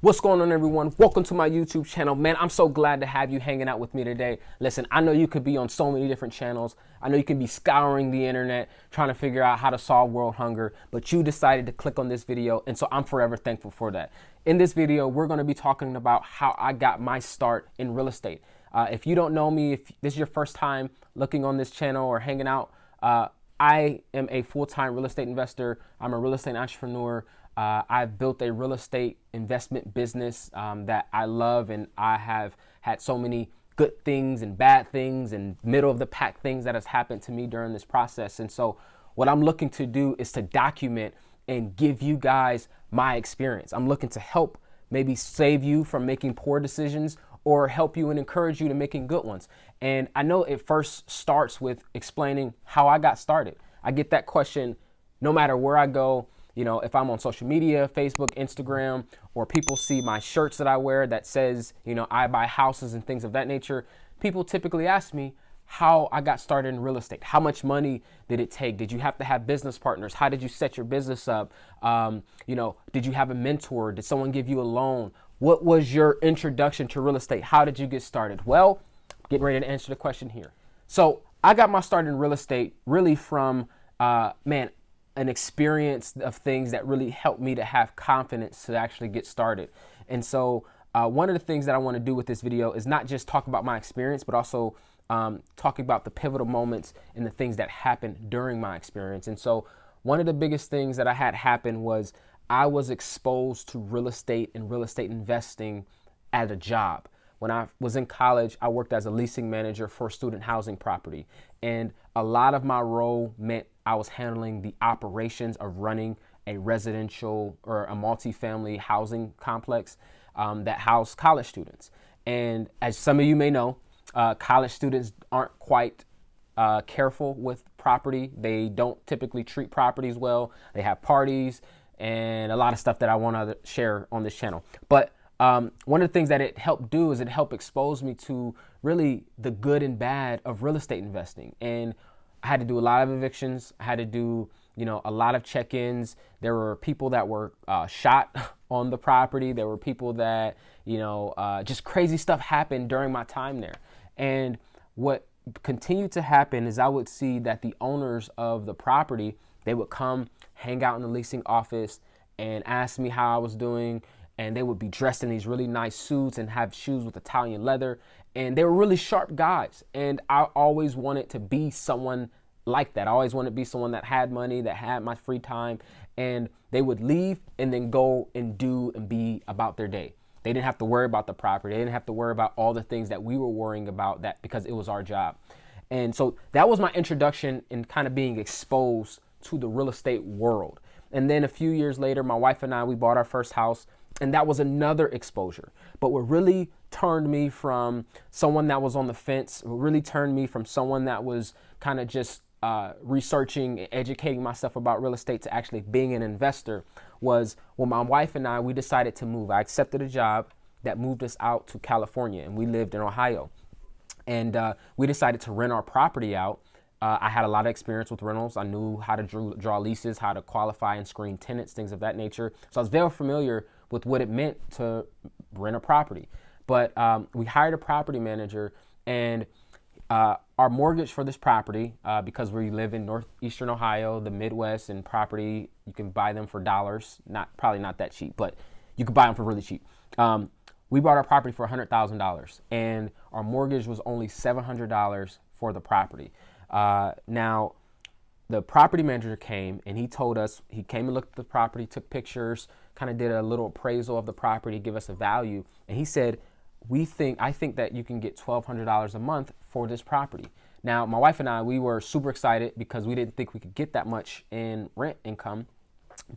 What's going on, everyone? Welcome to my YouTube channel. Man, I'm so glad to have you hanging out with me today. Listen, I know you could be on so many different channels. I know you can be scouring the internet trying to figure out how to solve world hunger, but you decided to click on this video, and so I'm forever thankful for that. In this video, we're going to be talking about how I got my start in real estate. If you don't know me, if this is your first time looking on this channel or hanging out, I am a full-time real estate investor. I'm a real estate entrepreneur. I've built a real estate investment business that I love, and I have had so many good things and bad things and middle of the pack things that has happened to me during this process. And so what I'm looking to do is to document and give you guys my experience. I'm looking to help maybe save you from making poor decisions or help you and encourage you to making good ones. And I know it first starts with explaining how I got started. I get that question no matter where I go. You know, if I'm on social media, Facebook, Instagram, or people see my shirts that I wear that says, you know, I buy houses and things of that nature, people typically ask me how I got started in real estate. How much money did it take? Did you have to have business partners? How did you set your business up? You know, did you have a mentor? Did someone give you a loan? What was your introduction to real estate? How did you get started? Well, getting ready to answer the question here. So I got my start in real estate really from, an experience of things that really helped me to have confidence to actually get started. And so one of the things that I want to do with this video is not just talk about my experience, but also talking about the pivotal moments and the things that happened during my experience. And so one of the biggest things that I had happen was I was exposed to real estate and real estate investing at a job. When I was in college, I worked as a leasing manager for student housing property. And a lot of my role meant I was handling the operations of running a residential or a multifamily housing complex that housed college students. And as some of you may know, college students aren't quite careful with property. They don't typically treat properties well. They have parties and a lot of stuff that I want to share on this channel. But one of the things that it helped do is it helped expose me to really the good and bad of real estate investing. And I had to do a lot of evictions. I had to do, you know, a lot of check-ins. There were people that were shot on the property. There were people that, you know, just crazy stuff happened during my time there. And what continued to happen is I would see that the owners of the property, they would come hang out in the leasing office and ask me how I was doing. And they would be dressed in these really nice suits and have shoes with Italian leather. And they were really sharp guys. And I always wanted to be someone like that. I always wanted to be someone that had money, that had my free time. And they would leave and then go and do and be about their day. They didn't have to worry about the property. They didn't have to worry about all the things that we were worrying about that because it was our job. And so that was my introduction in kind of being exposed to the real estate world. And then a few years later, my wife and I, we bought our first house. And that was another exposure. But what really turned me from someone that was on the fence, what really turned me from someone that was kind of just researching and educating myself about real estate to actually being an investor was when my wife and I, we decided to move. I accepted a job that moved us out to California, and we lived in Ohio. And we decided to rent our property out. I had a lot of experience with rentals. I knew how to draw leases, how to qualify and screen tenants, things of that nature. So I was very familiar with what it meant to rent a property. But we hired a property manager, and our mortgage for this property, because we live in northeastern Ohio, the Midwest, and property, you can buy them for dollars, probably not that cheap, but you could buy them for really cheap. We bought our property for $100,000, and our mortgage was only $700 for the property. Now, the property manager came and he told us, he came and looked at the property, took pictures, kind of did a little appraisal of the property, give us a value. And he said, I think that you can get $1,200 a month for this property. Now, my wife and I, we were super excited because we didn't think we could get that much in rent income,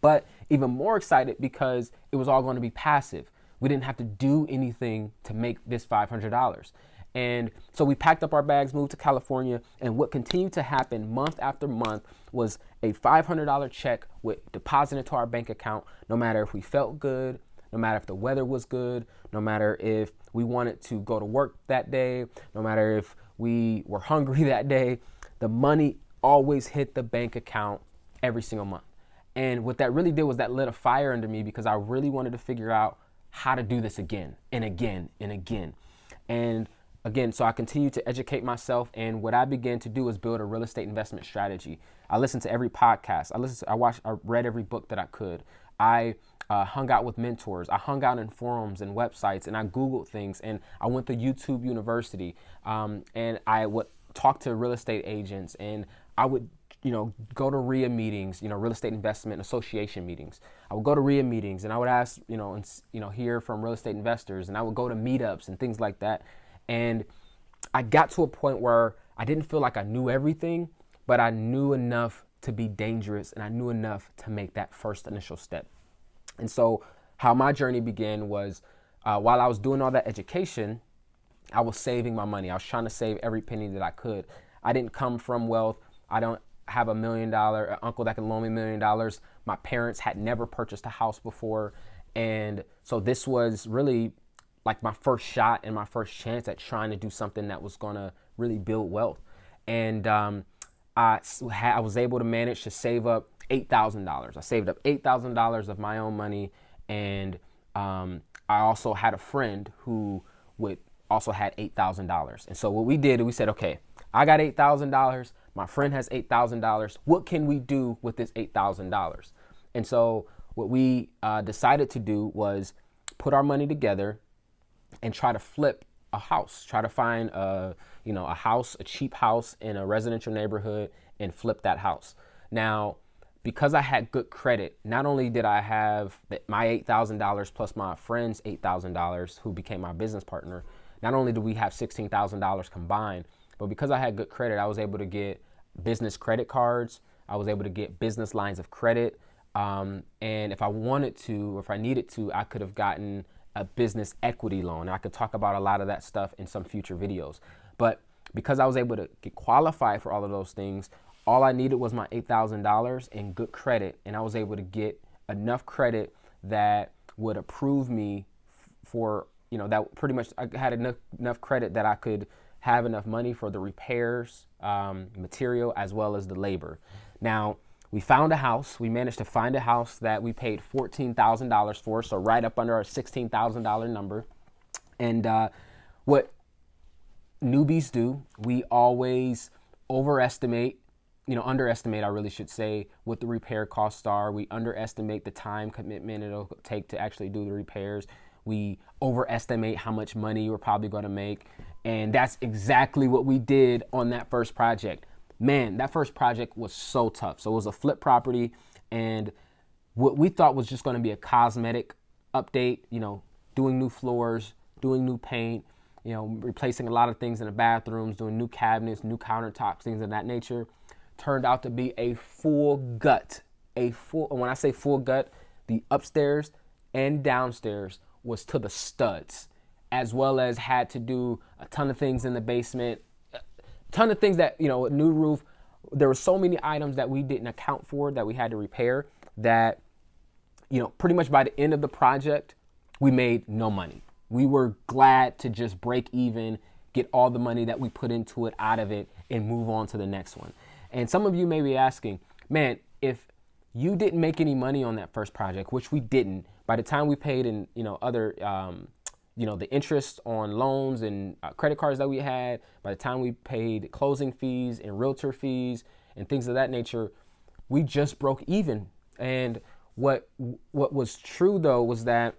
but even more excited because it was all going to be passive. We didn't have to do anything to make this $500. And so we packed up our bags, moved to California, and what continued to happen month after month was a $500 check with deposited into our bank account, no matter if we felt good, no matter if the weather was good, no matter if we wanted to go to work that day, no matter if we were hungry that day, the money always hit the bank account every single month. And what that really did was that lit a fire under me because I really wanted to figure out how to do this again and again and again. And again, so I continued to educate myself. And what I began to do is build a real estate investment strategy. I listened to every podcast. I read every book that I could. I hung out with mentors. I hung out in forums and websites, and I Googled things, and I went to YouTube University, and I would talk to real estate agents, and I would, go to RIA meetings, Real Estate Investment Association meetings. I would go to RIA meetings, and I would ask, hear from real estate investors, and I would go to meetups and things like that. And I got to a point where I didn't feel like I knew everything, but I knew enough to be dangerous, and I knew enough to make that first initial step. And so how my journey began was while I was doing all that education, I was saving my money. I was trying to save every penny that I could. I didn't come from wealth. I don't have $1 million uncle that can loan me $1 million. My parents had never purchased a house before. And so this was really like my first shot and my first chance at trying to do something that was going to really build wealth. And I was able to manage to save up $8,000. I saved up $8,000 of my own money. And I also had a friend who also had $8,000. And so what we did, we said, okay, I got $8,000. My friend has $8,000. What can we do with this $8,000? And so what we decided to do was put our money together and try to flip a house, try to find a house, a cheap house in a residential neighborhood, and flip that house. Now, because I had good credit, not only did I have my $8,000 plus my friend's $8,000 who became my business partner, not only did we have $16,000 combined, but because I had good credit, I was able to get business credit cards. I was able to get business lines of credit. And if I wanted to, or if I needed to, I could have gotten a business equity loan. And I could talk about a lot of that stuff in some future videos. But because I was able to get qualified for all of those things, all I needed was my $8,000 and good credit. And I was able to get enough credit that would approve me for, that pretty much I had enough credit that I could have enough money for the repairs, material, as well as the labor. Now, we found a house. We managed to find a house that we paid $14,000 for, so right up under our $16,000 number. And what newbies do, we always underestimate, I really should say, what the repair costs are. We underestimate the time commitment it'll take to actually do the repairs. We overestimate how much money we're probably going to make. And that's exactly what we did on that first project. Man, that first project was so tough. So it was a flip property, and what we thought was just going to be a cosmetic update, doing new floors, doing new paint, replacing a lot of things in the bathrooms, doing new cabinets, new countertops, things of that nature, turned out to be a full gut. And when I say full gut, the upstairs and downstairs was to the studs, as well as had to do a ton of things in the basement, ton of things that, a new roof. There were so many items that we didn't account for that we had to repair that, pretty much by the end of the project, we made no money. We were glad to just break even, get all the money that we put into it out of it, and move on to the next one. And some of you may be asking, man, if you didn't make any money on that first project, which we didn't, by the time we paid in, other, the interest on loans and credit cards that we had, by the time we paid closing fees and realtor fees and things of that nature, we just broke even. And what was true, though, was that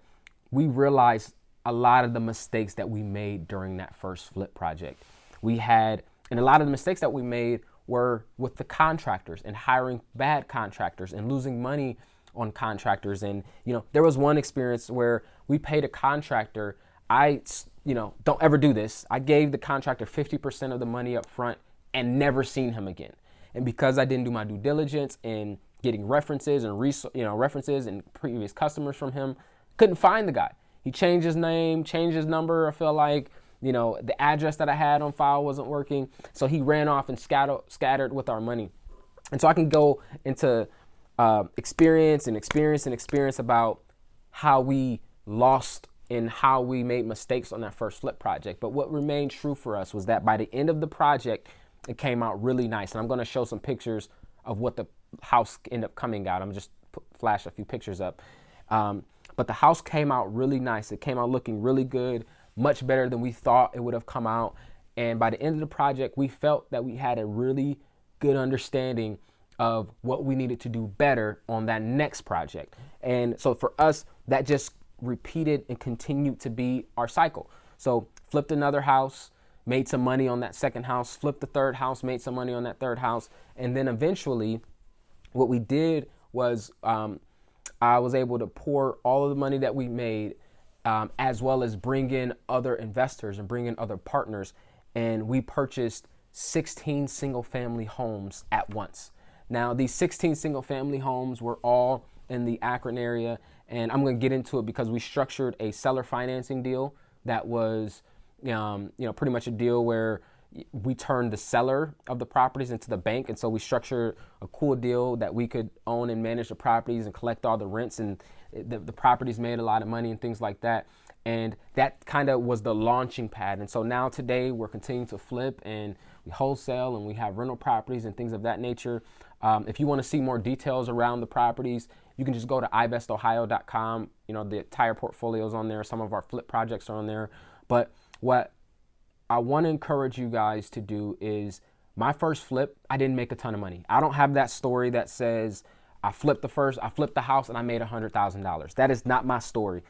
we realized a lot of the mistakes that we made during that first flip project. And a lot of the mistakes that we made were with the contractors and hiring bad contractors and losing money on contractors. And, there was one experience where we paid a contractor. Don't ever do this. I gave the contractor 50% of the money up front and never seen him again. And because I didn't do my due diligence in getting references and references and previous customers from him, couldn't find the guy. He changed his name, changed his number. I feel like, the address that I had on file wasn't working. So he ran off and scattered with our money. And so I can go into experience about how we lost and how we made mistakes on that first flip project. But what remained true for us was that by the end of the project, it came out really nice. And I'm going to show some pictures of what the house ended up coming out. I'm just flash a few pictures up. But the house came out really nice. It came out looking really good, much better than we thought it would have come out. And by the end of the project, we felt that we had a really good understanding of what we needed to do better on that next project. And so for us, that just repeated and continued to be our cycle. So flipped another house, made some money on that second house, flipped the third house, made some money on that third house. And then eventually what we did was I was able to pour all of the money that we made as well as bring in other investors and bring in other partners. And we purchased 16 single family homes at once. Now, these 16 single family homes were all in the Akron area, and I'm going to get into it because we structured a seller financing deal that was, pretty much a deal where we turned the seller of the properties into the bank. And so we structured a cool deal that we could own and manage the properties and collect all the rents, and the properties made a lot of money and things like that. And that kind of was the launching pad. And so now today we're continuing to flip, and we wholesale, and we have rental properties and things of that nature. If you want to see more details around the properties, you can just go to ibestohio.com. The entire portfolio is on there. Some of our flip projects are on there. But what I want to encourage you guys to do is, my first flip, I didn't make a ton of money. I don't have that story that says I flipped the house and I made $100,000. That is not my story.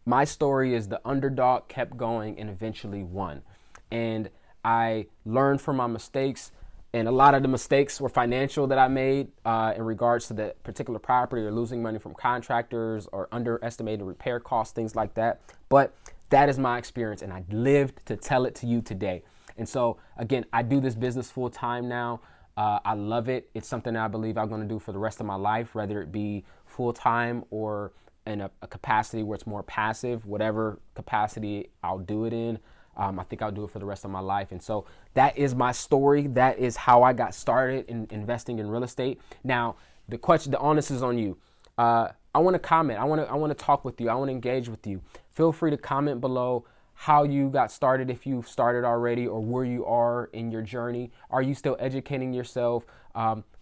My story is the underdog kept going and eventually won. And I learned from my mistakes. And a lot of the mistakes were financial that I made in regards to the particular property, or losing money from contractors, or underestimating repair costs, things like that. But that is my experience, and I lived to tell it to you today. And so, again, I do this business full time now. I love it. It's something that I believe I'm going to do for the rest of my life, whether it be full time or in a capacity where it's more passive. Whatever capacity I'll do it in, I think I'll do it for the rest of my life. And so that is my story. That is how I got started in investing in real estate. Now, the onus is on you. I want to comment. I want to talk with you. I want to engage with you. Feel free to comment below how you got started, if you've started already, or where you are in your journey. Are you still educating yourself?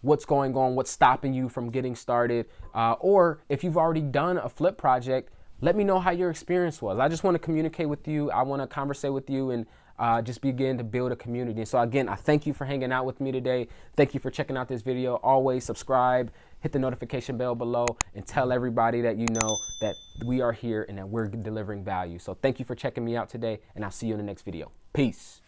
What's going on? What's stopping you from getting started? Or if you've already done a flip project, let me know how your experience was. I just want to communicate with you. I want to conversate with you and just begin to build a community. So again, I thank you for hanging out with me today. Thank you for checking out this video. Always subscribe, hit the notification bell below, and tell everybody that you know that we are here and that we're delivering value. So thank you for checking me out today, and I'll see you in the next video. Peace.